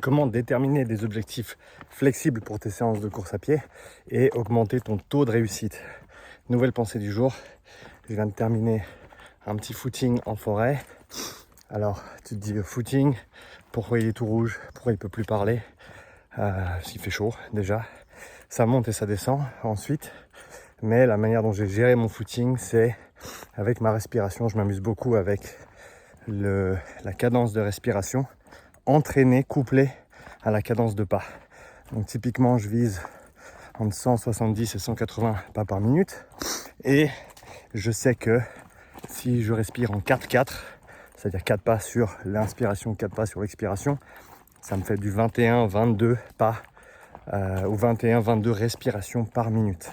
comment déterminer des objectifs flexibles pour tes séances de course à pied et augmenter ton taux de réussite. Nouvelle pensée du jour, je viens de terminer un petit footing en forêt. Alors tu te dis footing, pourquoi il est tout rouge, pourquoi il ne peut plus parler, il fait chaud déjà, ça monte et ça descend ensuite, mais la manière dont j'ai géré mon footing, c'est avec ma respiration. Je m'amuse beaucoup avec la cadence de respiration entraînée, couplée à la cadence de pas. Donc typiquement je vise entre 170 et 180 pas par minute, et je sais que si je respire en 4-4, c'est-à-dire 4 pas sur l'inspiration, 4 pas sur l'expiration, ça me fait du 21-22 pas ou 21-22 respirations par minute.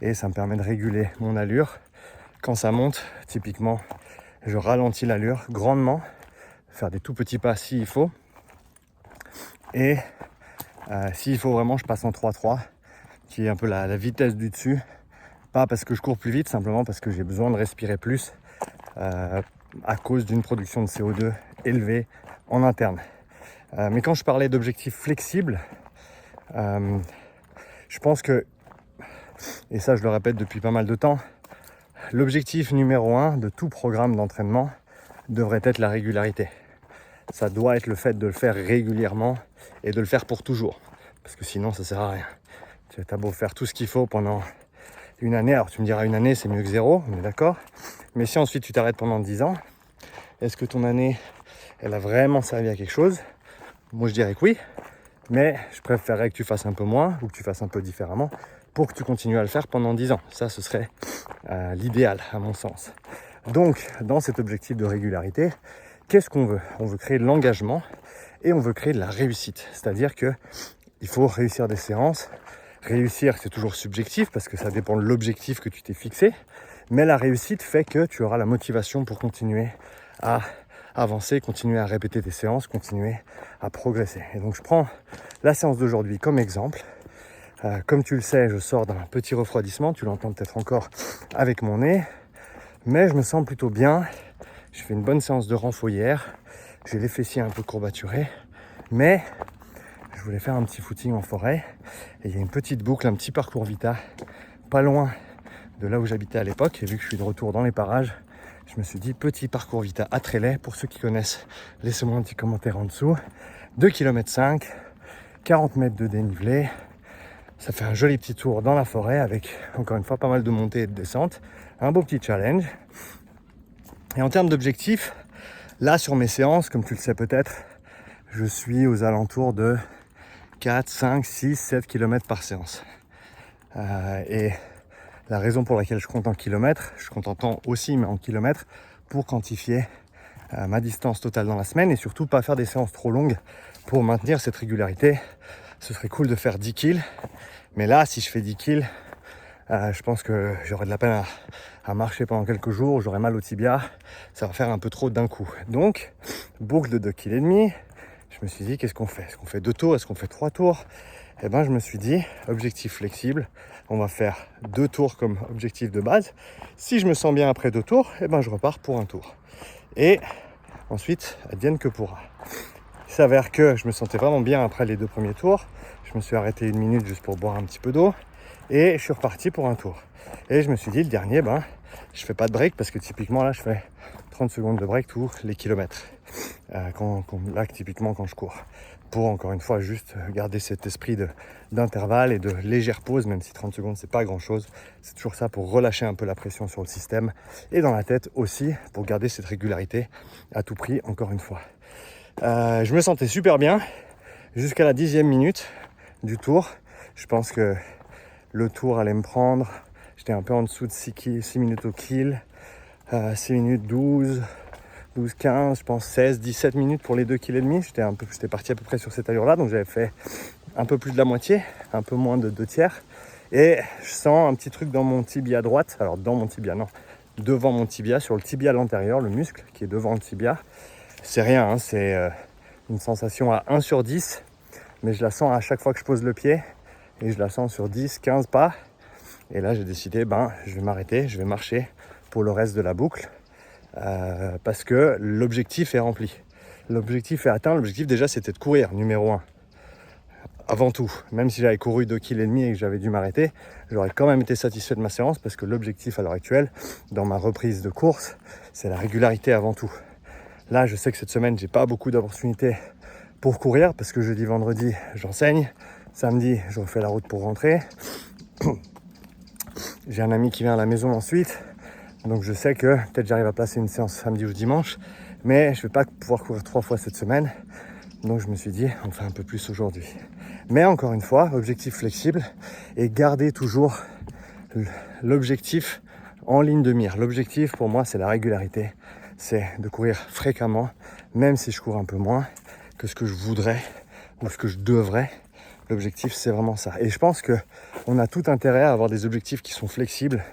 Et ça me permet de réguler mon allure. Quand ça monte, typiquement, je ralentis l'allure grandement, faire des tout petits pas s'il faut. Et s'il faut vraiment, je passe en 3-3, qui est un peu la vitesse du dessus. Pas parce que je cours plus vite, simplement parce que j'ai besoin de respirer plus à cause d'une production de CO2 élevée en interne. Mais quand je parlais d'objectifs flexibles, je pense que, et ça je le répète depuis pas mal de temps, l'objectif numéro 1 de tout programme d'entraînement devrait être la régularité. Ça doit être le fait de le faire régulièrement et de le faire pour toujours. Parce que sinon ça sert à rien. Tu as beau faire tout ce qu'il faut pendant une année, alors tu me diras une année c'est mieux que zéro, on est d'accord. Mais si ensuite tu t'arrêtes pendant 10 ans, est-ce que ton année elle a vraiment servi à quelque chose? Moi je dirais que oui, mais je préférerais que tu fasses un peu moins ou que tu fasses un peu différemment pour que tu continues à le faire pendant 10 ans. Ça ce serait l'idéal à mon sens. Donc dans cet objectif de régularité, qu'est-ce qu'on veut? On veut créer de l'engagement et on veut créer de la réussite. C'est-à-dire que il faut réussir des séances. Réussir, c'est toujours subjectif parce que ça dépend de l'objectif que tu t'es fixé. Mais la réussite fait que tu auras la motivation pour continuer à avancer, continuer à répéter tes séances, continuer à progresser. Et donc je prends la séance d'aujourd'hui comme exemple. Comme tu le sais, je sors d'un petit refroidissement, tu l'entends peut-être encore avec mon nez, mais je me sens plutôt bien. Je fais une bonne séance de renfo hier, j'ai les fessiers un peu courbaturés, mais je voulais faire un petit footing en forêt, et il y a une petite boucle, un petit parcours Vita, pas loin de là où j'habitais à l'époque, et vu que je suis de retour dans les parages, je me suis dit petit parcours Vita à Trélay. Pour ceux qui connaissent, laissez-moi un petit commentaire en dessous. 2,5 km, 40 mètres de dénivelé. Ça fait un joli petit tour dans la forêt avec, encore une fois, pas mal de montées et de descentes. Un beau petit challenge. Et en termes d'objectifs, là sur mes séances, comme tu le sais peut-être, je suis aux alentours de 4, 5, 6, 7 km par séance. Et la raison pour laquelle je compte en kilomètres, je compte en temps aussi, mais en kilomètres, pour quantifier ma distance totale dans la semaine et surtout pas faire des séances trop longues pour maintenir cette régularité. Ce serait cool de faire 10 kills, mais là, si je fais 10 kills, je pense que j'aurai de la peine à marcher pendant quelques jours, j'aurai mal au tibia, ça va faire un peu trop d'un coup. Donc, boucle de 2,5 kg, je me suis dit, qu'est-ce qu'on fait? Est-ce qu'on fait 2 tours? Est-ce qu'on fait 3 tours? Eh ben, je me suis dit, objectif flexible, on va faire 2 tours comme objectif de base. Si je me sens bien après 2 tours, eh ben, je repars pour un tour. Et ensuite, advienne que pourra. Il s'avère que je me sentais vraiment bien après les 2 premiers tours. Je me suis arrêté 1 minute juste pour boire un petit peu d'eau. Et je suis reparti pour un tour. Et je me suis dit, le dernier, je fais pas de break parce que typiquement là, je fais 30 secondes de break tous les kilomètres. Là, typiquement, quand je cours. Pour, encore une fois, juste garder cet esprit d'intervalle et de légère pause, même si 30 secondes, c'est pas grand-chose. C'est toujours ça pour relâcher un peu la pression sur le système. Et dans la tête aussi, pour garder cette régularité à tout prix, encore une fois. Je me sentais super bien jusqu'à la 10e minute du tour. Je pense que le tour allait me prendre, j'étais un peu en dessous de 6 minutes au kill, 6 minutes 12, 15, je pense 16, 17 minutes pour les 2,5 kg. J'étais parti à peu près sur cette allure-là, donc j'avais fait un peu plus de la moitié, un peu moins de 2 tiers. Et je sens un petit truc dans mon tibia droite, alors dans mon tibia, non, devant mon tibia, sur le tibia à l'intérieur, le muscle qui est devant le tibia. C'est rien, hein, c'est une sensation à 1 sur 10, mais je la sens à chaque fois que je pose le pied, et je la sens sur 10, 15 pas. Et là, j'ai décidé, je vais m'arrêter, je vais marcher pour le reste de la boucle, parce que l'objectif est rempli. l'objectif est atteint. L'objectif déjà c'était de courir, numéro 1. Avant tout, même si j'avais couru 2,5 kg et que j'avais dû m'arrêter, j'aurais quand même été satisfait de ma séance parce que l'objectif à l'heure actuelle, dans ma reprise de course, c'est la régularité avant tout. Là, je sais que cette semaine, j'ai pas beaucoup d'opportunités pour courir parce que jeudi, vendredi, j'enseigne. Samedi, je refais la route pour rentrer. J'ai un ami qui vient à la maison ensuite. Donc je sais que peut-être j'arrive à placer une séance samedi ou dimanche, mais je vais pas pouvoir courir 3 fois cette semaine. Donc je me suis dit, on fait un peu plus aujourd'hui. Mais encore une fois, objectif flexible et garder toujours l'objectif en ligne de mire. L'objectif pour moi, c'est la régularité. C'est de courir fréquemment, même si je cours un peu moins que ce que je voudrais ou ce que je devrais. L'objectif, c'est vraiment ça. Et je pense qu'on a tout intérêt à avoir des objectifs qui sont flexibles,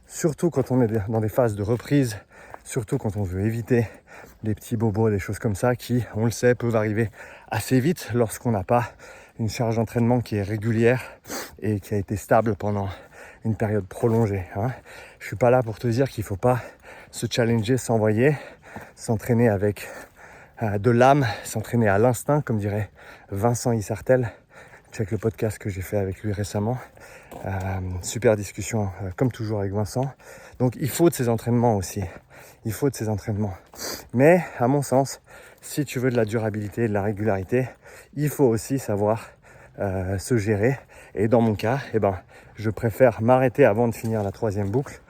surtout quand on est dans des phases de reprise, surtout quand on veut éviter des petits bobos, des choses comme ça qui, on le sait, peuvent arriver assez vite lorsqu'on n'a pas une charge d'entraînement qui est régulière et qui a été stable pendant une période prolongée. Je suis pas là pour te dire qu'il faut pas se challenger, s'envoyer, s'entraîner avec de l'âme, s'entraîner à l'instinct, comme dirait Vincent Issartel. Check le podcast que j'ai fait avec lui récemment. Super discussion, comme toujours avec Vincent. Donc il faut de ces entraînements aussi. Il faut de ces entraînements. Mais à mon sens, si tu veux de la durabilité, de la régularité, il faut aussi savoir se gérer. Et dans mon cas, je préfère m'arrêter avant de finir la 3e boucle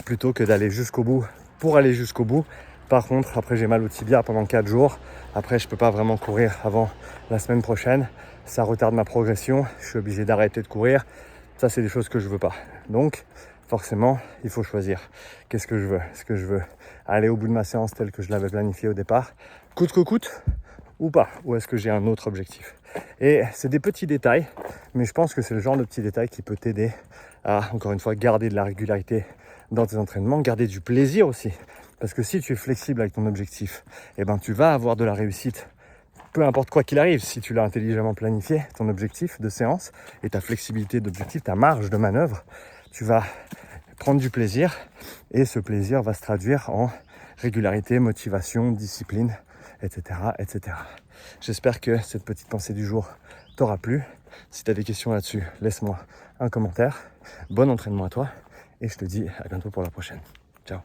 plutôt que d'aller jusqu'au bout pour aller jusqu'au bout. Par contre, après j'ai mal au tibia pendant 4 jours. Après, je peux pas vraiment courir avant la semaine prochaine. Ça retarde ma progression. Je suis obligé d'arrêter de courir. Ça, c'est des choses que je veux pas. Donc, forcément, il faut choisir. Qu'est-ce que je veux ? Est-ce que je veux aller au bout de ma séance telle que je l'avais planifiée au départ, coûte que coûte, ou pas ? Ou est-ce que j'ai un autre objectif ? Et c'est des petits détails, mais je pense que c'est le genre de petits détails qui peut t'aider à, encore une fois, garder de la régularité dans tes entraînements, garder du plaisir aussi. Parce que si tu es flexible avec ton objectif, tu vas avoir de la réussite. Peu importe quoi qu'il arrive, si tu l'as intelligemment planifié, ton objectif de séance et ta flexibilité d'objectif, ta marge de manœuvre, tu vas prendre du plaisir et ce plaisir va se traduire en régularité, motivation, discipline, etc. etc. J'espère que cette petite pensée du jour t'aura plu. Si tu as des questions là-dessus, laisse-moi un commentaire. Bon entraînement à toi et je te dis à bientôt pour la prochaine. Ciao.